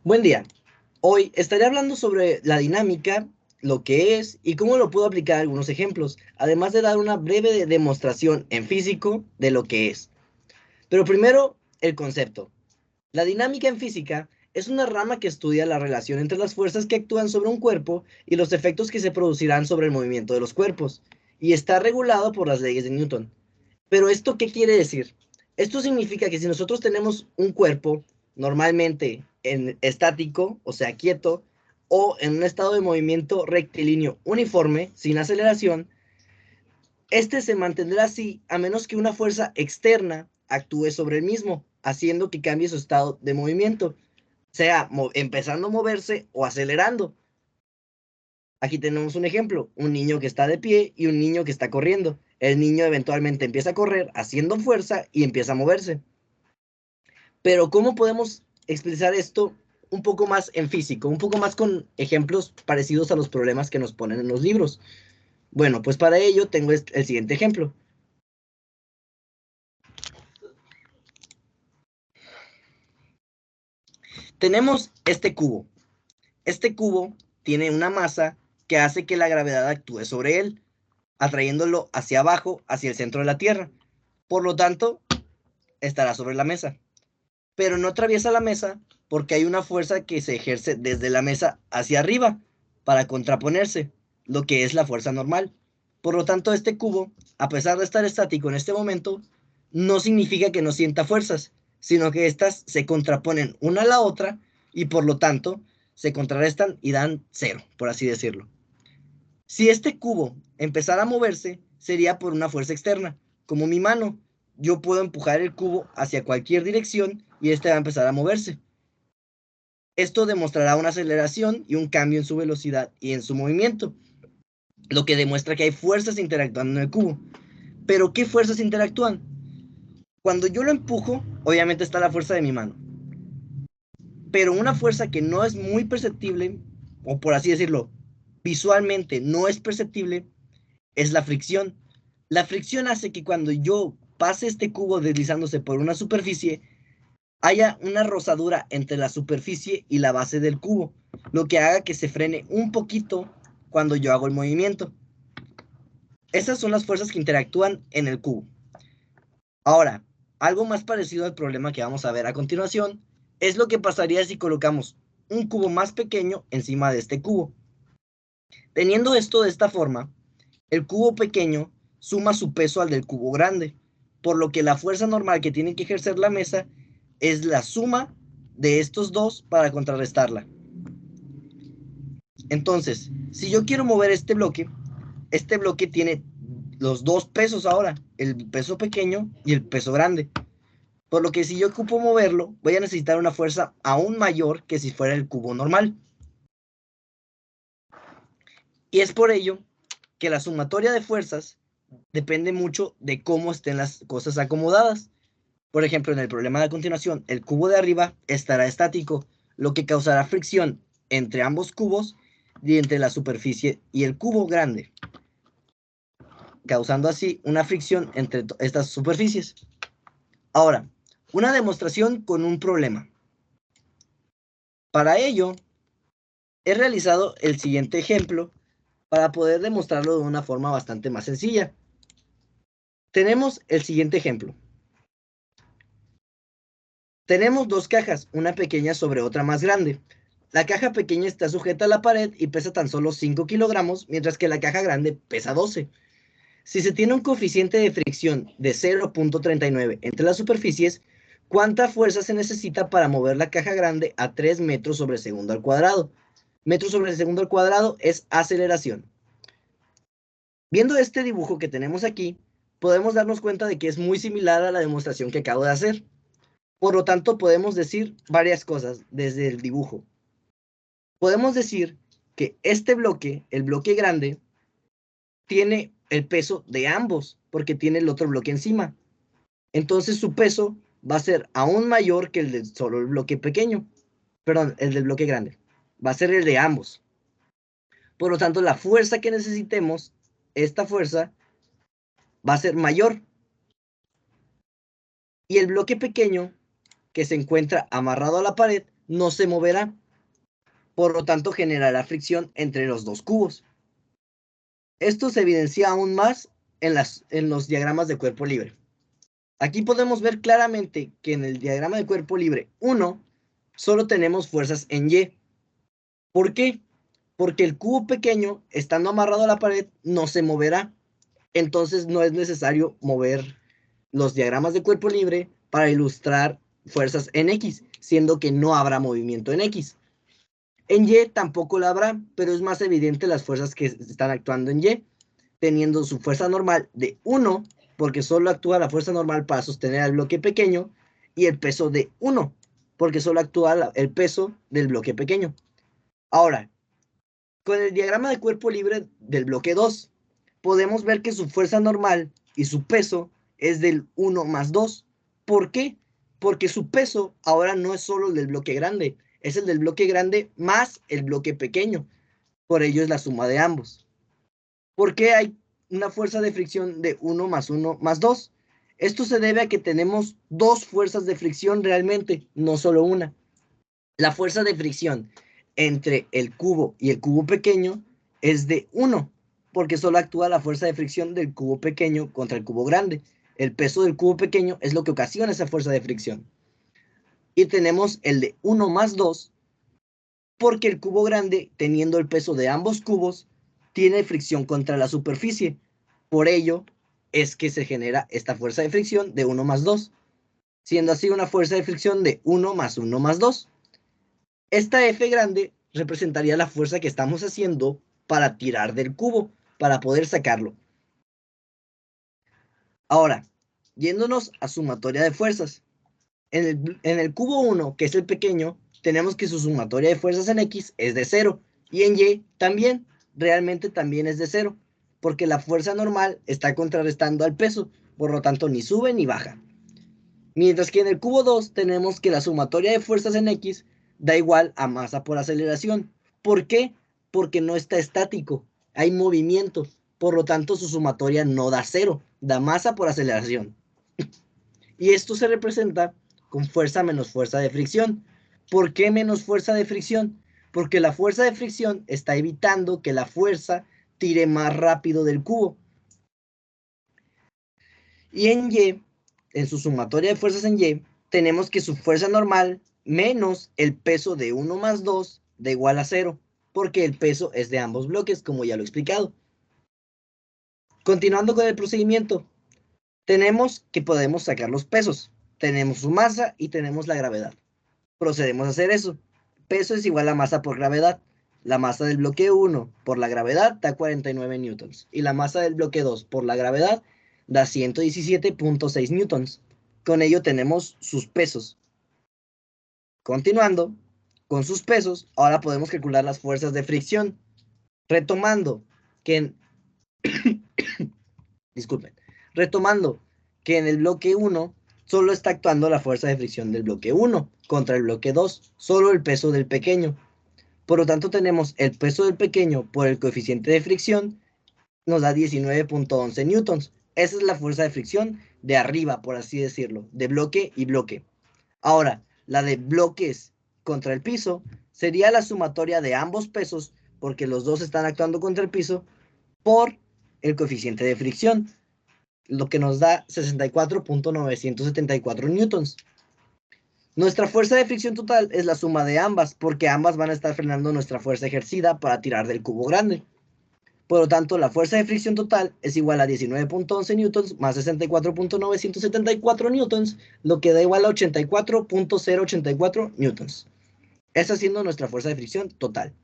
Buen día. Hoy estaré hablando sobre la dinámica, lo que es y cómo lo puedo aplicar a algunos ejemplos, además de dar una breve demostración en físico de lo que es. Pero primero, el concepto. La dinámica en física es una rama que estudia la relación entre las fuerzas que actúan sobre un cuerpo y los efectos que se producirán sobre el movimiento de los cuerpos, y está regulado por las leyes de Newton. Pero ¿esto qué quiere decir? Esto significa que si nosotros tenemos un cuerpo normalmente en estático, o sea, quieto, o en un estado de movimiento rectilíneo uniforme, sin aceleración, este se mantendrá así a menos que una fuerza externa actúe sobre el mismo, haciendo que cambie su estado de movimiento, sea empezando a moverse o acelerando. Aquí tenemos un ejemplo, un niño que está de pie y un niño que está corriendo. El niño eventualmente empieza a correr haciendo fuerza y empieza a moverse. Pero ¿cómo podemos expresar esto un poco más en físico, un poco más con ejemplos parecidos a los problemas que nos ponen en los libros? Bueno, pues para ello tengo el siguiente ejemplo. Tenemos este cubo. Este cubo tiene una masa que hace que la gravedad actúe sobre él, atrayéndolo hacia abajo, hacia el centro de la Tierra. Por lo tanto, estará sobre la mesa. Pero no atraviesa la mesa porque hay una fuerza que se ejerce desde la mesa hacia arriba para contraponerse, lo que es la fuerza normal. Por lo tanto, este cubo, a pesar de estar estático en este momento, no significa que no sienta fuerzas, sino que éstas se contraponen una a la otra y por lo tanto se contrarrestan y dan cero, por así decirlo. Si este cubo empezara a moverse, sería por una fuerza externa, como mi mano. Yo puedo empujar el cubo hacia cualquier dirección y este va a empezar a moverse. Esto demostrará una aceleración y un cambio en su velocidad y en su movimiento, lo que demuestra que hay fuerzas interactuando en el cubo. ¿Pero qué fuerzas interactúan? Cuando yo lo empujo, obviamente está la fuerza de mi mano. Pero una fuerza que no es muy perceptible, o por así decirlo, visualmente no es perceptible, es la fricción. La fricción hace que cuando yo pase este cubo deslizándose por una superficie, haya una rozadura entre la superficie y la base del cubo, lo que haga que se frene un poquito cuando yo hago el movimiento. Esas son las fuerzas que interactúan en el cubo. Ahora, algo más parecido al problema que vamos a ver a continuación es lo que pasaría si colocamos un cubo más pequeño encima de este cubo. Teniendo esto de esta forma, el cubo pequeño suma su peso al del cubo grande, por lo que la fuerza normal que tiene que ejercer la mesa es la suma de estos dos para contrarrestarla. Entonces, si yo quiero mover este bloque tiene los dos pesos ahora, el peso pequeño y el peso grande. Por lo que si yo ocupo moverlo, voy a necesitar una fuerza aún mayor que si fuera el cubo normal. Y es por ello que la sumatoria de fuerzas depende mucho de cómo estén las cosas acomodadas. Por ejemplo, en el problema de a continuación, el cubo de arriba estará estático, lo que causará fricción entre ambos cubos y entre la superficie y el cubo grande, causando así una fricción entre estas superficies. Ahora, una demostración con un problema. Para ello, he realizado el siguiente ejemplo para poder demostrarlo de una forma bastante más sencilla. Tenemos el siguiente ejemplo. Tenemos dos cajas, una pequeña sobre otra más grande. La caja pequeña está sujeta a la pared y pesa tan solo 5 kilogramos, mientras que la caja grande pesa 12. Si se tiene un coeficiente de fricción de 0.39 entre las superficies, ¿cuánta fuerza se necesita para mover la caja grande a 3 metros sobre segundo al cuadrado? Metros sobre segundo al cuadrado es aceleración. Viendo este dibujo que tenemos aquí, podemos darnos cuenta de que es muy similar a la demostración que acabo de hacer. Por lo tanto, podemos decir varias cosas desde el dibujo. Podemos decir que este bloque, el bloque grande, tiene el peso de ambos, porque tiene el otro bloque encima. Entonces su peso va a ser aún mayor que el de solo el bloque pequeño. Perdón, el del bloque grande. Va a ser el de ambos. Por lo tanto, la fuerza que necesitemos, esta fuerza, va a ser mayor. Y el bloque pequeño, que se encuentra amarrado a la pared, no se moverá. Por lo tanto, generará fricción entre los dos cubos. Esto se evidencia aún más en los diagramas de cuerpo libre. Aquí podemos ver claramente que en el diagrama de cuerpo libre 1 solo tenemos fuerzas en Y. ¿Por qué? Porque el cubo pequeño, estando amarrado a la pared, no se moverá. Entonces no es necesario mover los diagramas de cuerpo libre para ilustrar fuerzas en X, siendo que no habrá movimiento en X. En Y tampoco la habrá, pero es más evidente las fuerzas que están actuando en Y, teniendo su fuerza normal de 1, porque solo actúa la fuerza normal para sostener al bloque pequeño, y el peso de 1, porque solo actúa el peso del bloque pequeño. Ahora, con el diagrama de cuerpo libre del bloque 2, podemos ver que su fuerza normal y su peso es del 1 más 2. ¿Por qué? Porque su peso ahora no es solo el del bloque grande, es el del bloque grande más el bloque pequeño. Por ello es la suma de ambos. ¿Por qué hay una fuerza de fricción de 1 más 2? Esto se debe a que tenemos dos fuerzas de fricción realmente, no solo una. La fuerza de fricción entre el cubo y el cubo pequeño es de 1, porque solo actúa la fuerza de fricción del cubo pequeño contra el cubo grande. El peso del cubo pequeño es lo que ocasiona esa fuerza de fricción. Y tenemos el de 1 más 2, porque el cubo grande, teniendo el peso de ambos cubos, tiene fricción contra la superficie. Por ello es que se genera esta fuerza de fricción de 1 más 2, siendo así una fuerza de fricción de 1 más 2. Esta F grande representaría la fuerza que estamos haciendo para tirar del cubo, para poder sacarlo. Ahora, yéndonos a sumatoria de fuerzas. En el cubo 1, que es el pequeño, tenemos que su sumatoria de fuerzas en X es de 0. Y en Y también, realmente también es de 0. Porque la fuerza normal está contrarrestando al peso, por lo tanto ni sube ni baja. Mientras que en el cubo 2 tenemos que la sumatoria de fuerzas en X da igual a masa por aceleración. ¿Por qué? Porque no está estático, hay movimiento. Por lo tanto, su sumatoria no da 0, da masa por aceleración. Y esto se representa con fuerza menos fuerza de fricción. ¿Por qué menos fuerza de fricción? Porque la fuerza de fricción está evitando que la fuerza tire más rápido del cubo. Y en Y, en su sumatoria de fuerzas en Y, tenemos que su fuerza normal menos el peso de 1 más 2 da igual a 0, porque el peso es de ambos bloques, como ya lo he explicado. Continuando con el procedimiento, tenemos que podemos sacar los pesos. Tenemos su masa y tenemos la gravedad. Procedemos a hacer eso. Peso es igual a masa por gravedad. La masa del bloque 1 por la gravedad da 49 newtons. Y la masa del bloque 2 por la gravedad da 117.6 newtons. Con ello tenemos sus pesos. Continuando con sus pesos, ahora podemos calcular las fuerzas de fricción. Retomando que en... Disculpen. Retomando que en el bloque 1 solo está actuando la fuerza de fricción del bloque 1 contra el bloque 2, solo el peso del pequeño. Por lo tanto, tenemos el peso del pequeño por el coeficiente de fricción, nos da 19.11 newtons. Esa es la fuerza de fricción de arriba, por así decirlo, de bloque y bloque. Ahora, la de bloques contra el piso sería la sumatoria de ambos pesos, porque los dos están actuando contra el piso, por el coeficiente de fricción, lo que nos da 64.974 newtons. Nuestra fuerza de fricción total es la suma de ambas, porque ambas van a estar frenando nuestra fuerza ejercida para tirar del cubo grande. Por lo tanto, la fuerza de fricción total es igual a 19.11 newtons más 64.974 newtons, lo que da igual a 84.084 newtons. Esa siendo nuestra fuerza de fricción total.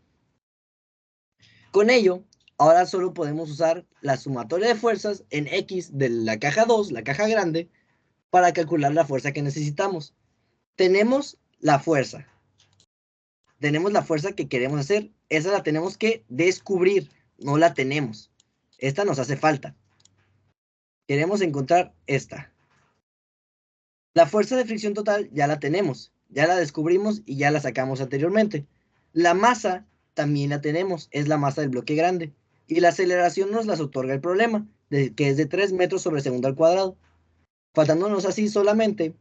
Con ello, ahora solo podemos usar la sumatoria de fuerzas en X de la caja 2, la caja grande, para calcular la fuerza que necesitamos. Tenemos la fuerza que queremos hacer, esa la tenemos que descubrir, no la tenemos. Esta nos hace falta. Queremos encontrar esta. La fuerza de fricción total ya la tenemos, ya la descubrimos y ya la sacamos anteriormente. La masa también la tenemos, es la masa del bloque grande. Y la aceleración nos las otorga el problema, que es de 3 metros sobre segundo al cuadrado. Faltándonos así solamente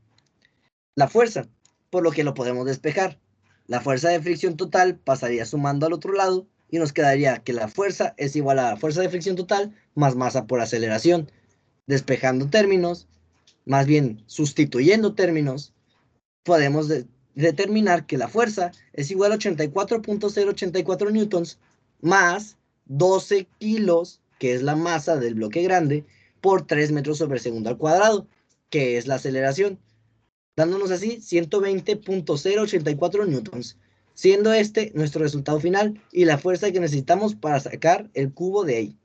la fuerza, por lo que lo podemos despejar. La fuerza de fricción total pasaría sumando al otro lado y nos quedaría que la fuerza es igual a la fuerza de fricción total más masa por aceleración. Despejando términos, más bien sustituyendo términos, podemos determinar que la fuerza es igual a 84.084 newtons más 12 kilos, que es la masa del bloque grande, por 3 metros sobre segundo al cuadrado, que es la aceleración, dándonos así 120.084 newtons, siendo este nuestro resultado final y la fuerza que necesitamos para sacar el cubo de ahí.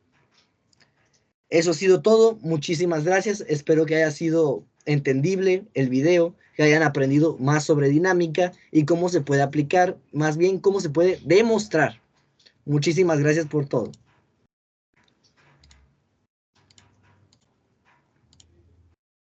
Eso ha sido todo, muchísimas gracias, espero que haya sido entendible el video, que hayan aprendido más sobre dinámica y cómo se puede aplicar, más bien cómo se puede demostrar. Muchísimas gracias por todo.